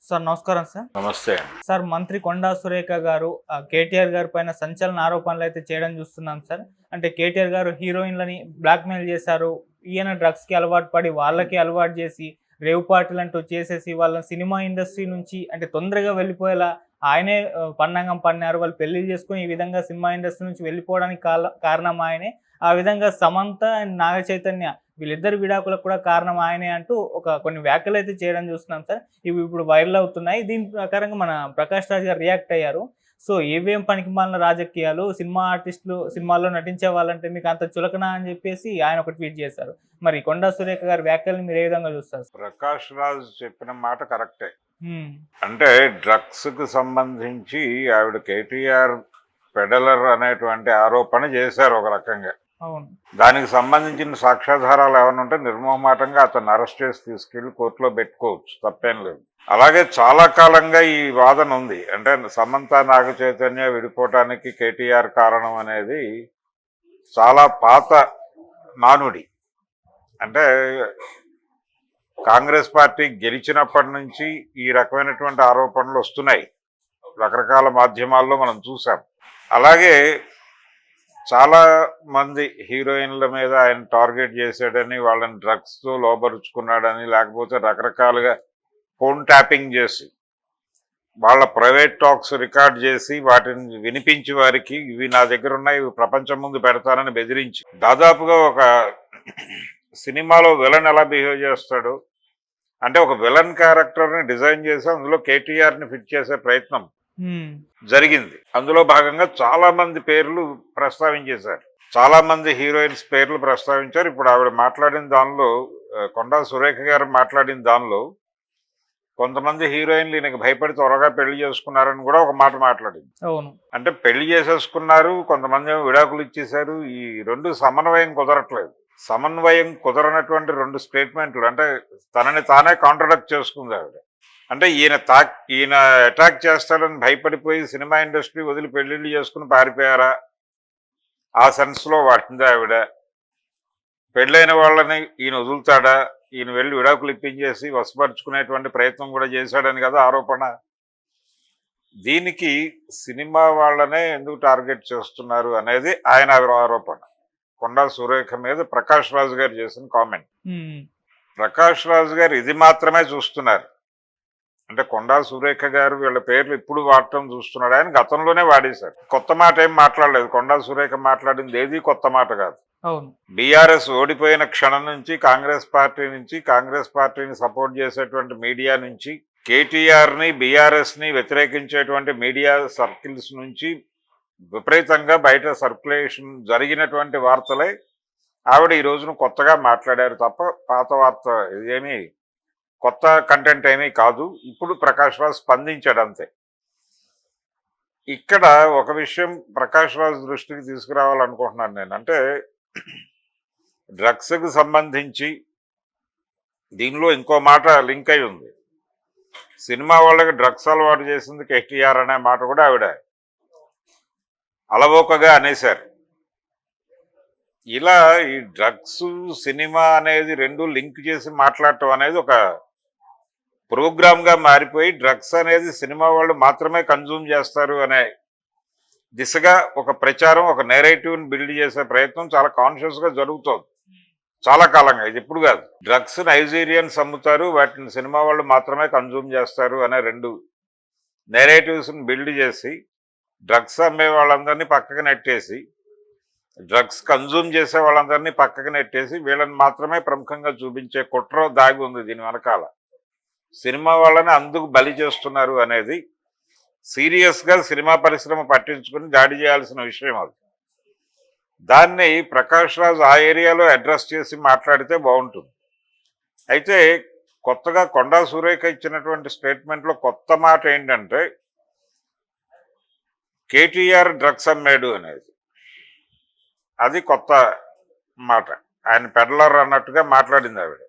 Sir నమస్కారం sir. నమస్తే. Sir మంత్రి కొండా సురేఖ గారు కేటీఆర్ గారి పైన సంచలన ఆరోపణలైతే చేయడం చూస్తున్నాం సార్. అంటే కేటీఆర్ గారు హీరోయిన్‌లని బ్లాక్‌మెయిల్ చేశారు. ఈయన డ్రగ్స్‌కి అలవాటు పడి వాళ్ళకి అలవాటు చేసి రేవ్ పార్టీలంటూ చేసేసి వాళ్ళని సినిమా ఇండస్ట్రీ నుంచి అంటే తొందరగా వెళ్ళిపోయేలా ఆయనే పన్నాగం పన్నారు. వాళ్ళు పెళ్లిళ్లు చేసుకొని ఈ విధంగా సినిమా ఇండస్ట్రీ నుంచి వెళ్ళిపోవడానికి కారణం ఆయనే. ఆ విధంగా సమంత అండ్ నాగ చైతన్య వీళ్ళిద్దరి విడాకులకు కూడా కారణం ఆయనే అంటూ కొన్ని వ్యాఖ్యలైతే చేయడం చూస్తున్నాం సార్. ఇవి ఇప్పుడు వైరల్ అవుతున్నాయి. దీని ప్రకారంగా మన ప్రకాష్ రాజ్ గారు రియాక్ట్ అయ్యారు. సో ఏవేం పనికిమాలిన రాజకీయాలు, సినిమా ఆర్టిస్టులు సినిమాల్లో నటించే వాళ్ళంటే మీకు అంత చులకన అని చెప్పేసి ఆయన ఒక ట్వీట్ చేశారు. మరి కొండా సురేఖ గారి వ్యాఖ్యలను మీరు ఏ విధంగా చూస్తారు? ప్రకాష్ రాజ్ చెప్పిన మాట కరెక్టే. హ్మ్. అంటే డ్రగ్స్‌కి సంబంధించి ఆవిడ కేటీఆర్ పెడలర్ అనేటువంటి ఆరోపణ చేశారు ఒక రకంగా. అవును. దానికి సంబంధించిన సాక్ష్యాధారాలు ఏమైనా ఉంటే నిర్మోహమాటంగా అతన్ని అరెస్ట్ చేసి తీసుకెళ్లి కోర్టులో పెట్టుకోవచ్చు, తప్పేం లేదు. అలాగే చాలా కాలంగా ఈ వాదన ఉంది. అంటే సమంత నాగ చైతన్య విడిపోవటానికి కేటీఆర్ కారణం అనేది చాలా పాత నానుడి. అంటే కాంగ్రెస్ పార్టీ గెలిచినప్పటి నుంచి ఈ రకమైనటువంటి ఆరోపణలు వస్తున్నాయి. రకరకాల మాధ్యమాల్లో మనం చూసాం. అలాగే చాలా మంది హీరోయిన్ల మీద ఆయన టార్గెట్ చేశాడని, వాళ్ళని డ్రగ్స్తో లోపరుచుకున్నాడని, లేకపోతే రకరకాలుగా ఫోన్ ట్యాపింగ్ చేసి వాళ్ళ ప్రైవేట్ టాక్స్ రికార్డ్ చేసి వాటిని వినిపించి వారికి ఇవి నా దగ్గర ఉన్నాయి, ఇవి ప్రపంచం ముందు పెడతానని బెదిరించి దాదాపుగా ఒక సినిమాలో విలన్ ఎలా బిహేవ్ చేస్తాడు అంటే ఒక విలన్ క్యారెక్టర్ని డిజైన్ చేసి అందులో కేటీఆర్ని ఫిట్ చేసే ప్రయత్నం జరిగింది. అందులో భాగంగా చాలా మంది పేర్లు ప్రస్తావించేశారు, చాలా మంది హీరోయిన్స్ పేర్లు ప్రస్తావించారు. ఇప్పుడు ఆవిడ మాట్లాడిన దానిలో, కొండా సురేఖ గారు మాట్లాడిన దానిలో కొంతమంది హీరోయిన్లు ఈయనకి భయపడి త్వరగా పెళ్లి చేసుకున్నారని కూడా ఒక మాట మాట్లాడింది. అవును. అంటే పెళ్లి చేసేసుకున్నారు, కొంతమంది ఏమో విడాకులు ఇచ్చేశారు. ఈ రెండు సమన్వయం కుదరట్లేదు. సమన్వయం కుదరనటువంటి రెండు స్టేట్మెంట్లు, అంటే తనని తానే కాంట్రడక్ట్ చేసుకుంది ఆవిడ. అంటే ఈయన అటాక్ చేస్తాడని భయపడిపోయి సినిమా ఇండస్ట్రీ వదిలి పెళ్లిళ్ళు చేసుకుని పారిపోయారా, ఆ సెన్స్లో వాడిందా ఆవిడ? పెళ్ళైన వాళ్ళని ఈయన వదులుతాడా, ఈయన వెళ్ళి విడాకులు ఇప్పించేసి వశపరుచుకునేటువంటి ప్రయత్నం కూడా చేశాడని కదా ఆరోపణ. దీనికి సినిమా వాళ్ళనే ఎందుకు టార్గెట్ చేస్తున్నారు అనేది ఆయన ఆరోపణ. కొండా సురేఖ మీద ప్రకాష్ రాజ్ గారు చేసిన కామెంట్. ప్రకాష్ రాజ్ గారు ఇది మాత్రమే చూస్తున్నారు. అంటే కొండా సురేఖ గారు వీళ్ళ పేర్లు ఇప్పుడు వాడటం చూస్తున్నాడు. ఆయన గతంలోనే వాడేశారు. కొత్త మాట ఏం మాట్లాడలేదు. కొండా సురేఖ మాట్లాడింది ఏది కొత్త మాట కాదు. బీఆర్ఎస్ ఓడిపోయిన క్షణం నుంచి కాంగ్రెస్ పార్టీని సపోర్ట్ చేసేటువంటి మీడియా నుంచి, కేటీఆర్ని బీఆర్ఎస్ని వ్యతిరేకించేటువంటి మీడియా సర్కిల్స్ నుంచి విపరీతంగా బయట సర్క్యులేషన్ జరిగినటువంటి వార్తలే ఆవిడ ఈ రోజున కొత్తగా మాట్లాడారు తప్ప పాత వార్త ఇదేమీ కొత్త కంటెంట్ ఏమీ కాదు. ఇప్పుడు ప్రకాష్ రాజ్ స్పందించాడు అంతే. ఇక్కడ ఒక విషయం ప్రకాష్ రాజ్ దృష్టికి తీసుకురావాలనుకుంటున్నాను నేను. అంటే డ్రగ్స్కి సంబంధించి దీనిలో ఇంకో మాట లింక్ అయి ఉంది. సినిమా వాళ్ళకి డ్రగ్స్ అలవాటు చేసింది కేటీఆర్ అనే మాట కూడా ఆవిడ అలవోకగా అనేశారు. ఇలా ఈ డ్రగ్స్ సినిమా అనేది రెండు లింక్ చేసి మాట్లాడటం అనేది ఒక ప్రోగ్రామ్గా మారిపోయి డ్రగ్స్ అనేది సినిమా వాళ్ళు మాత్రమే కన్జ్యూమ్ చేస్తారు అనే దిశగా ఒక ప్రచారం, ఒక నెరేటివ్ని బిల్డ్ చేసే ప్రయత్నం చాలా కాన్షియస్గా జరుగుతోంది చాలా కాలంగా. ఇది ఇప్పుడు కాదు. డ్రగ్స్ నైజీరియన్స్ అమ్ముతారు, వాటిని సినిమా వాళ్ళు మాత్రమే కన్జ్యూమ్ చేస్తారు అనే రెండు నెరేటివ్స్ని బిల్డ్ చేసి డ్రగ్స్ అమ్మే వాళ్ళందరినీ పక్కకు నెట్టేసి, డ్రగ్స్ కన్జ్యూమ్ చేసే వాళ్ళందరినీ పక్కకు నెట్టేసి వీళ్ళని మాత్రమే ప్రముఖంగా చూపించే కుట్ర దాగి ఉంది దీని వెనకాల. సినిమా వాళ్ళని అందుకు బలి చేస్తున్నారు అనేది సీరియస్గా సినిమా పరిశ్రమ పట్టించుకుని దాడి చేయాల్సిన విషయం అది. దాన్ని ప్రకాష్ రాజ్ ఆ ఏరియాలో అడ్రస్ చేసి మాట్లాడితే బాగుంటుంది. అయితే కొత్తగా కొండా సురేఖ ఇచ్చినటువంటి స్టేట్మెంట్లో కొత్త మాట ఏంటంటే కేటీఆర్ డ్రగ్స్ అమ్మాడు అనేది. అది కొత్త మాట. ఆయన పెడలర్ అన్నట్టుగా మాట్లాడింది ఆవిడ.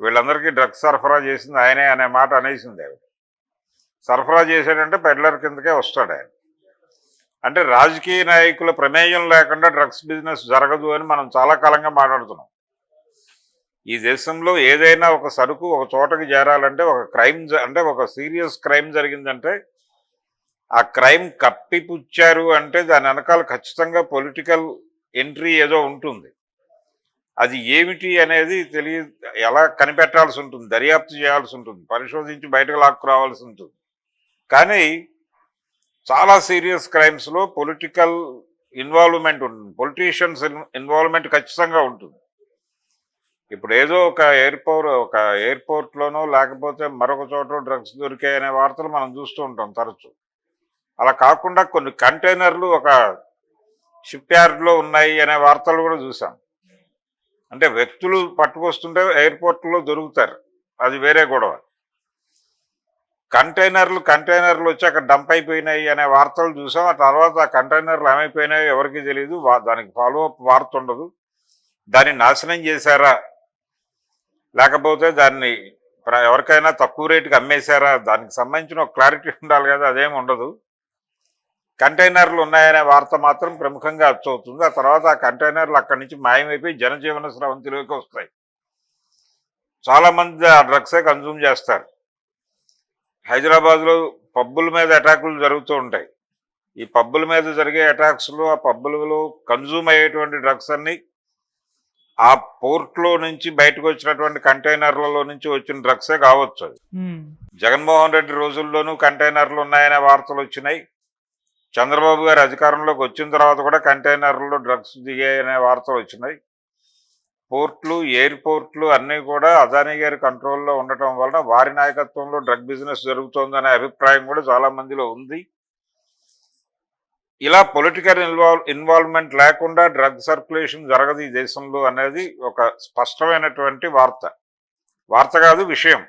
వీళ్ళందరికీ డ్రగ్స్ సరఫరా చేసింది ఆయనే అనే మాట అనేసింది ఆవిడ. సరఫరా చేశాడంటే పెడలర్ కిందకే వస్తాడు ఆయన. అంటే రాజకీయ నాయకుల ప్రమేయం లేకుండా డ్రగ్స్ బిజినెస్ జరగదు అని మనం చాలా కాలంగా మాట్లాడుతున్నాం. ఈ దేశంలో ఏదైనా ఒక సరుకు ఒక చోటకి చేరాలంటే ఒక క్రైమ్ అంటే ఒక సీరియస్ క్రైమ్ జరిగిందంటే ఆ క్రైమ్ కప్పిపుచ్చారు అంటే దాని వెనకాల ఖచ్చితంగా పొలిటికల్ ఎంట్రీ ఏదో ఉంటుంది. అది ఏమిటి అనేది ఎలా కనిపెట్టాల్సి ఉంటుంది, దర్యాప్తు చేయాల్సి ఉంటుంది, పరిశోధించి బయటకు లాక్కురావాల్సి ఉంటుంది. కానీ చాలా సీరియస్ క్రైమ్స్లో పొలిటికల్ ఇన్వాల్వ్మెంట్ ఉంటుంది, పొలిటీషియన్స్ ఇన్వాల్వ్మెంట్ ఖచ్చితంగా ఉంటుంది. ఇప్పుడు ఏదో ఒక ఎయిర్పోర్ట్లోనో లేకపోతే మరొక చోట డ్రగ్స్ దొరికాయనే వార్తలు మనం చూస్తూ ఉంటాం తరచు. అలా కాకుండా కొన్ని కంటైనర్లు ఒక షిప్ యార్డ్లో ఉన్నాయి అనే వార్తలు కూడా చూసాం. అంటే వ్యక్తులు పట్టుకొస్తుంటే ఎయిర్పోర్ట్లో దొరుకుతారు, అది వేరే గొడవ. కంటైనర్లు వచ్చి అక్కడ డంప్ అయిపోయినాయి అనే వార్తలు చూసాం. ఆ తర్వాత ఆ కంటైనర్లు ఏమైపోయినాయో ఎవరికి తెలియదు, దానికి ఫాలో అప్ వార్త ఉండదు. దాన్ని నాశనం చేశారా లేకపోతే దాన్ని ఎవరికైనా తక్కువ రేటుకి అమ్మేశారా దానికి సంబంధించిన ఒక క్లారిటీ ఉండాలి కదా, అదేమి ఉండదు. కంటైనర్లు ఉన్నాయనే వార్త మాత్రం ప్రముఖంగా అచ్చవుతుంది. ఆ తర్వాత ఆ కంటైనర్లు అక్కడి నుంచి మాయమైపోయి జనజీవన స్రవంతిలోకి వస్తాయి. చాలామంది ఆ డ్రగ్సే కన్జ్యూమ్ చేస్తారు. హైదరాబాద్లో పబ్బుల మీద అటాకులు జరుగుతూ ఉంటాయి. ఈ పబ్బుల మీద జరిగే అటాక్స్లో ఆ పబ్బులలో కన్జ్యూమ్ అయ్యేటువంటి డ్రగ్స్ అన్ని ఆ పోర్ట్లో నుంచి బయటకు వచ్చినటువంటి కంటైనర్లలో నుంచి వచ్చిన డ్రగ్సే కావచ్చు. అది జగన్మోహన్ రెడ్డి రోజుల్లోనూ కంటైనర్లు ఉన్నాయనే వార్తలు వచ్చినాయి. చంద్రబాబు గారు అధికారంలోకి వచ్చిన తర్వాత కూడా కంటైనర్లలో డ్రగ్స్ దిగాయనే వార్తలు వచ్చినాయి. పోర్ట్లు, ఎయిర్పోర్ట్లు అన్నీ కూడా అదానీ గారి కంట్రోల్లో ఉండటం వలన వారి నాయకత్వంలో డ్రగ్ బిజినెస్ జరుగుతోందనే అభిప్రాయం కూడా చాలా మందిలో ఉంది. ఇలా పొలిటికల్ ఇన్వాల్వ్మెంట్ లేకుండా డ్రగ్ సర్క్యులేషన్ జరగదు ఈ దేశంలో అనేది ఒక స్పష్టమైనటువంటి వార్త కాదు, విషయం,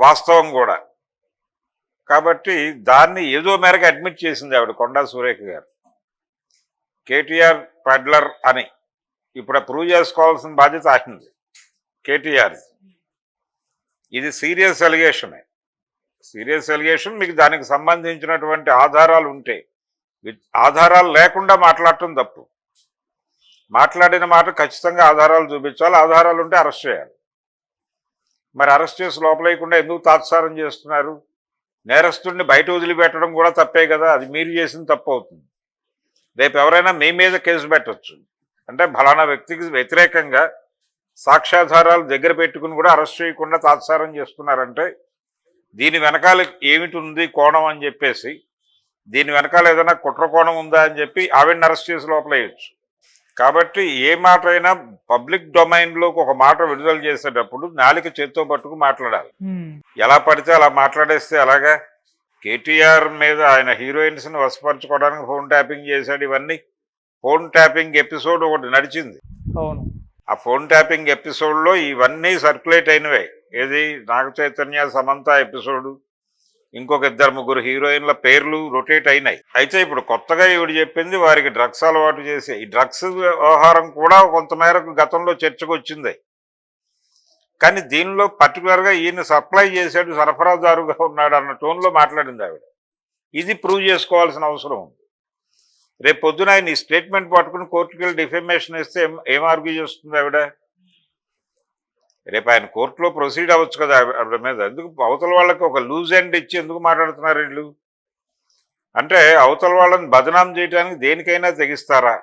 వాస్తవం కూడా. కాబట్టి దాన్ని ఏదో మేరకు అడ్మిట్ చేసింది ఆవిడ, కొండా సురేఖ గారు. కేటీఆర్ పెడ్లర్ అని ఇప్పుడు ప్రూవ్ చేసుకోవాల్సిన బాధ్యత ఆగింది కేటీఆర్. ఇది సీరియస్ ఎలిగేషన్. మీకు దానికి సంబంధించినటువంటి ఆధారాలు ఉంటే, ఆధారాలు లేకుండా మాట్లాడటం తప్పు. మాట్లాడిన మాట ఖచ్చితంగా ఆధారాలు చూపించాలి, ఆధారాలు ఉంటే అరెస్ట్ చేయాలి. మరి అరెస్ట్ చేసి లోపలేయకుండా ఎందుకు తాత్సారం చేస్తున్నారు? నేరస్తుడిని బయట వదిలిపెట్టడం కూడా తప్పే కదా, అది మీరు చేసిన తప్పు అవుతుంది. రేపు ఎవరైనా మీ మీద కేసు పెట్టచ్చు. అంటే ఫలానా వ్యక్తికి వ్యతిరేకంగా సాక్ష్యాధారాలు దగ్గర పెట్టుకుని కూడా అరెస్ట్ చేయకుండా తాత్సారం చేస్తున్నారంటే దీని వెనకాల ఏమిటి ఉంది కోణం అని చెప్పేసి, దీని వెనకాల ఏదైనా కుట్ర కోణం ఉందా అని చెప్పి ఆవిడని అరెస్ట్ చేసి లోపలేయచ్చు. కాబట్టి ఏ మాట అయినా పబ్లిక్ డొమైన్లోకి ఒక మాట విడుదల చేసేటప్పుడు నాలిక చేత్తో పట్టుకు మాట్లాడాలి. ఎలా పడితే అలా మాట్లాడేస్తే అలాగా? కేటీఆర్ మీద ఆయన హీరోయిన్స్ని వశపరచుకోవడానికి ఫోన్ ట్యాపింగ్ చేశాడు. ఇవన్నీ ఫోన్ ట్యాపింగ్ ఎపిసోడ్ ఒకటి నడిచింది. అవును, ఆ ఫోన్ ట్యాపింగ్ ఎపిసోడ్లో ఇవన్నీ సర్క్యులేట్ అయినవే. ఏది నాగ చైతన్య, సమంత ఎపిసోడు, ఇంకొక 2-3 హీరోయిన్ల పేర్లు రొటేట్ అయినాయి. అయితే ఇప్పుడు కొత్తగా ఈవిడ చెప్పింది వారికి డ్రగ్స్ అలవాటు చేసి, ఈ డ్రగ్స్ వ్యవహారం కూడా కొంతమేరకు గతంలో చర్చకు వచ్చింది. కానీ దీనిలో పర్టికులర్గా ఈయన సప్లై చేశాడు, సరఫరాదారుగా ఉన్నాడు అన్న టోన్లో మాట్లాడింది ఆవిడ. ఇది ప్రూవ్ చేసుకోవాల్సిన అవసరం ఉంది. రేపు పొద్దున ఆయన ఈ స్టేట్మెంట్ పట్టుకుని కోర్టుకి వెళ్ళి డిఫెమేషన్ ఇస్తే ఏం ఆర్గ్యూ చేస్తుంది ఆవిడ? రేపు ఆయన కోర్టులో ప్రొసీడ్ అవ్వచ్చు కదా ఆవిడ మీద. ఎందుకు అవతల వాళ్ళకి ఒక లూజ్ ఎండ్ ఇచ్చి ఎందుకు మాట్లాడుతున్నారు వీళ్ళు? అంటే అవతల వాళ్ళని బదనాం చేయడానికి దేనికైనా తెగిస్తారా?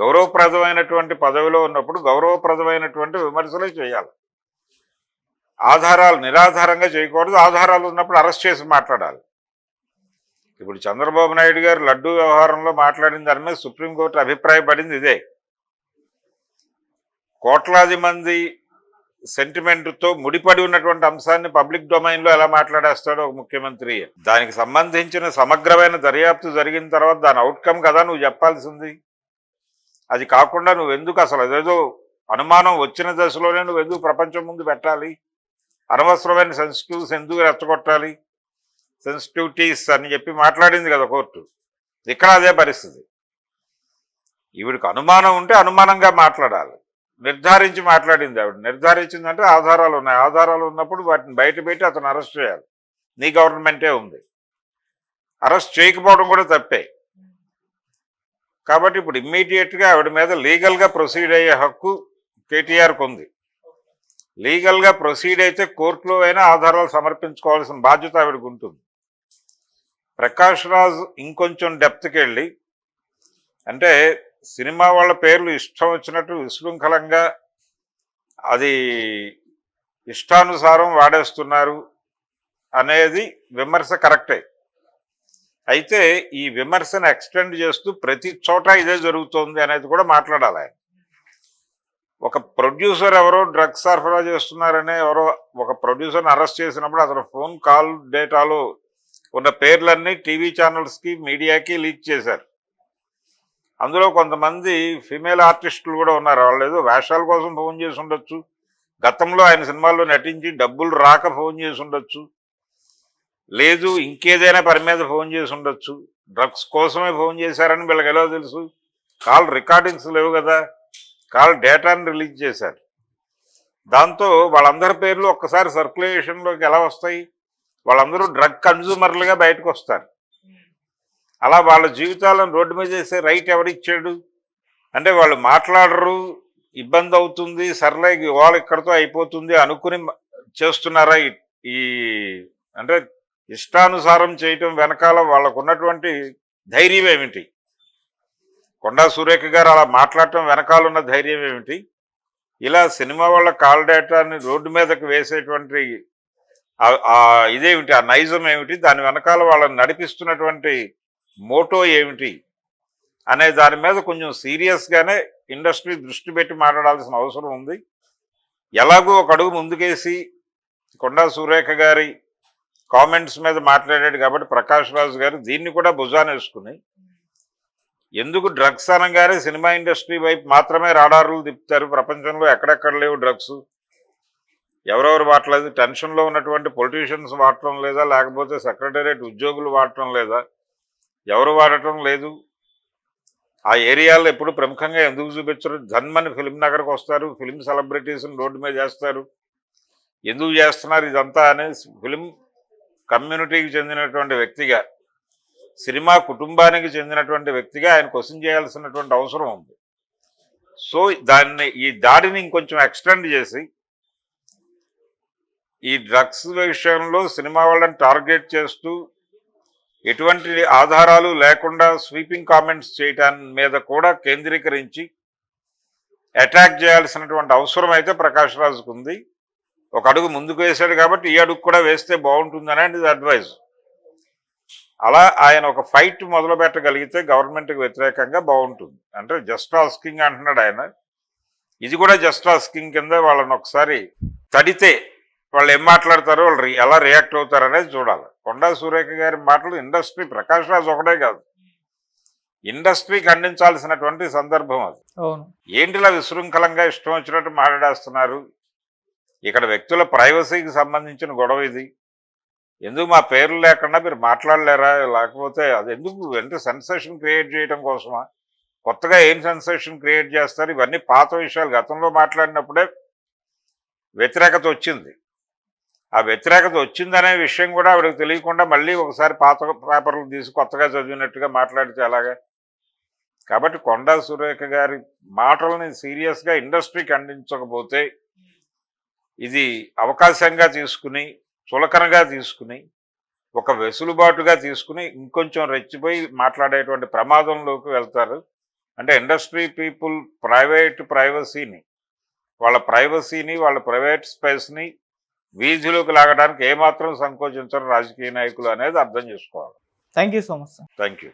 గౌరవప్రదమైనటువంటి పదవిలో ఉన్నప్పుడు గౌరవప్రదమైనటువంటి విమర్శలే చేయాలి. ఆధారాలు నిరాధారంగా చేయకూడదు. ఆధారాలు ఉన్నప్పుడు అరెస్ట్ చేసి మాట్లాడాలి. ఇప్పుడు చంద్రబాబు నాయుడు గారు లడ్డూ వ్యవహారంలో మాట్లాడిన దాని మీద సుప్రీంకోర్టు అభిప్రాయపడింది ఇదే. కోట్లాది మంది సెంటిమెంట్తో ముడిపడి ఉన్నటువంటి అంశాన్ని పబ్లిక్ డొమైన్లో ఎలా మాట్లాడేస్తాడో ఒక ముఖ్యమంత్రి. దానికి సంబంధించిన సమగ్రమైన దర్యాప్తు జరిగిన తర్వాత దాని అవుట్కమ్ కదా నువ్వు చెప్పాల్సింది. అది కాకుండా నువ్వెందుకు అసలు అదేదో అనుమానం వచ్చిన దశలోనే నువ్వెందుకు ప్రపంచం ముందు పెట్టాలి? అనవసరమైన సెన్సిటివ్స్ ఎందుకు రెచ్చగొట్టాలి? సెన్సిటివిటీస్ అని చెప్పి మాట్లాడింది కదా కోర్టు. ఇక్కడ అదే పరిస్థితి. ఈవిడికి అనుమానం ఉంటే అనుమానంగా మాట్లాడాలి. నిర్ధారించి మాట్లాడింది ఆవిడ. నిర్ధారించిందంటే ఆధారాలు ఉన్నాయి. ఆధారాలు ఉన్నప్పుడు వాటిని బయట పెట్టి అతను అరెస్ట్ చేయాలి. నీ గవర్నమెంటే ఉంది. అరెస్ట్ చేయకపోవడం కూడా తప్పే. కాబట్టి ఇప్పుడు ఇమ్మీడియట్గా ఆవిడ మీద లీగల్గా ప్రొసీడ్ అయ్యే హక్కు కేటీఆర్కి ఉంది. లీగల్గా ప్రొసీడ్ అయితే కోర్టులో అయినా ఆధారాలు సమర్పించుకోవాల్సిన బాధ్యత ఆవిడకు ఉంటుంది. ప్రకాష్ రాజ్ ఇంకొంచెం డెప్త్కి వెళ్ళి, అంటే సినిమా వాళ్ళ పేర్లు ఇష్టం వచ్చినట్టు విశృంఖలంగా అది ఇష్టానుసారం వాడేస్తున్నారు అనేది విమర్శ కరెక్టే. అయితే ఈ విమర్శను ఎక్స్టెండ్ చేస్తూ ప్రతి చోట ఇదే జరుగుతోంది అనేది కూడా మాట్లాడాలి ఆయన. ఒక ప్రొడ్యూసర్ ఎవరో డ్రగ్స్ సరఫరా చేస్తున్నారనే ఎవరో ఒక ప్రొడ్యూసర్ని అరెస్ట్ చేసినప్పుడు అతను ఫోన్ కాల్ డేటాలో ఉన్న పేర్లన్నీ టీవీ ఛానల్స్కి మీడియాకి లీక్ చేశారు. అందులో కొంతమంది ఫిమేల్ ఆర్టిస్టులు కూడా ఉన్నారు. వాళ్ళు ఏదో వేషాల కోసం ఫోన్ చేసి ఉండొచ్చు, గతంలో ఆయన సినిమాల్లో నటించి డబ్బులు రాక ఫోన్ చేసి ఉండొచ్చు, లేదు ఇంకేదైనా పని మీద ఫోన్ చేసి ఉండొచ్చు. డ్రగ్స్ కోసమే ఫోన్ చేశారని వీళ్ళకి ఎలా తెలుసు? కాల్ రికార్డింగ్స్ లేవు కదా, కాల్ డేటాని రిలీజ్ చేశారు. దాంతో వాళ్ళందరి పేర్లు ఒక్కసారి సర్క్యులేషన్లోకి ఎలా వస్తాయి? వాళ్ళందరూ డ్రగ్ కన్జ్యూమర్లుగా బయటకు వస్తారు. అలా వాళ్ళ జీవితాలను రోడ్డు మీద చేసే రైట్ ఎవరిచ్చాడు? అంటే వాళ్ళు మాట్లాడరు, ఇబ్బంది అవుతుంది, సర్లే వాళ్ళు ఇక్కడతో అయిపోతుంది అనుకుని చేస్తున్నారా? ఈ అంటే ఇష్టానుసారం చేయటం వెనకాల వాళ్ళకు ఉన్నటువంటి ధైర్యం ఏమిటి? కొండా సురేఖ గారు అలా మాట్లాడటం వెనకాల ఉన్న ధైర్యం ఏమిటి? ఇలా సినిమా వాళ్ళ కాల్ డేటాని రోడ్డు మీదకి వేసేటువంటి ఇదేమిటి? ఆ నైజం ఏమిటి? దాని వెనకాల వాళ్ళని నడిపిస్తున్నటువంటి మోటో ఏమిటి అనే దాని మీద కొంచెం సీరియస్గానే ఇండస్ట్రీ దృష్టి పెట్టి మాట్లాడాల్సిన అవసరం ఉంది. ఎలాగో ఒక అడుగు ముందుకేసి కొండా సురేఖ గారి కామెంట్స్ మీద మాట్లాడాడు కాబట్టి ప్రకాష్ రాజ్ గారు దీన్ని కూడా భుజానేసుకుని, ఎందుకు డ్రగ్స్ అనగానే సినిమా ఇండస్ట్రీ వైపు మాత్రమే రాడారులు తిప్పుతారు, ప్రపంచంలో ఎక్కడెక్కడ లేవు డ్రగ్స్, ఎవరెవరు వాడలేదు, టెన్షన్లో ఉన్నటువంటి పొలిటీషియన్స్ వాడటం లేదా, లేకపోతే సెక్రటేరియట్ ఉద్యోగులు వాడటం లేదా, ఎవరు వాడటం లేదు, ఆ ఏరియాలో ఎప్పుడు ప్రముఖంగా ఎందుకు చూపించరు? జన్మని ఫిలిం నగర్కి వస్తారు, ఫిలిం సెలబ్రిటీస్ని రోడ్డు మీద చేస్తారు, ఎందుకు చేస్తున్నారు ఇదంతా అనేది ఫిలిం కమ్యూనిటీకి చెందినటువంటి వ్యక్తిగా, సినిమా కుటుంబానికి చెందినటువంటి వ్యక్తిగా ఆయన క్వశ్చన్ చేయాల్సినటువంటి అవసరం ఉంది. సో ఈ దాడిని ఇంకొంచెం ఎక్స్టెండ్ చేసి ఈ డ్రగ్స్ విషయంలో సినిమా వాళ్ళని టార్గెట్ చేస్తూ ఎటువంటి ఆధారాలు లేకుండా స్వీపింగ్ కామెంట్స్ చేయటాన్ని మీద కూడా కేంద్రీకరించి అటాక్ చేయాల్సినటువంటి అవసరం అయితే ప్రకాష్ రాజ్కు ఉంది. ఒక అడుగు ముందుకు వేశాడు కాబట్టి ఈ అడుగు కూడా వేస్తే బాగుంటుంది అనేది అడ్వైజ్. అలా ఆయన ఒక ఫైట్ మొదలు పెట్టగలిగితే గవర్నమెంట్కి వ్యతిరేకంగా బాగుంటుంది. అంటే జస్ట్ ఆస్కింగ్ అంటున్నాడు ఆయన, ఇది కూడా జస్ట్ ఆస్కింగ్ కింద వాళ్ళని ఒకసారి తడితే వాళ్ళు ఏం మాట్లాడతారో, వాళ్ళు ఎలా రియాక్ట్ అవుతారు అనేది చూడాలి. కొండా సురేఖ గారి మాటలు ఇండస్ట్రీ, ప్రకాష్ రాజ్ ఒకటే కాదు, ఇండస్ట్రీ ఖండించాల్సినటువంటి సందర్భం అది. ఏంటిలా విశృంఖలంగా ఇష్టం వచ్చినట్టు మాట్లాడేస్తున్నారు? ఇక్కడ వ్యక్తుల ప్రైవసీకి సంబంధించిన గొడవ ఇది. ఎందుకు మా పేర్లు లేకుండా మీరు మాట్లాడలేరా? లేకపోతే అది ఎందుకు? అంటే సెన్సేషన్ క్రియేట్ చేయడం కోసమా? కొత్తగా ఏం సెన్సేషన్ క్రియేట్ చేస్తారు? ఇవన్నీ పాత విషయాలు. గతంలో మాట్లాడినప్పుడే వ్యతిరేకత వచ్చింది. ఆ వ్యతిరేకత వచ్చిందనే విషయం కూడా ఆవిడకి తెలియకుండా మళ్ళీ ఒకసారి పాత పేపర్లు తీసి కొత్తగా చదివినట్టుగా మాట్లాడితే ఎలాగా? కాబట్టి కొండా సురేఖ గారి మాటలని సీరియస్గా ఇండస్ట్రీ ఖండించకపోతే ఇది అవకాశంగా తీసుకుని, చులకనగా తీసుకుని, ఒక వెసులుబాటుగా తీసుకుని ఇంకొంచెం రెచ్చిపోయి మాట్లాడేటువంటి ప్రమాదంలోకి వెళ్తారు. అంటే ఇండస్ట్రీ పీపుల్ ప్రైవసీని, వాళ్ళ ప్రైవేట్ స్పేస్ని వీధిలోకి లాగడానికి ఏమాత్రం సంకోచించరు రాజకీయ నాయకులు అనేది అర్థం చేసుకోవాలి. Thank you so much sir. Thank you.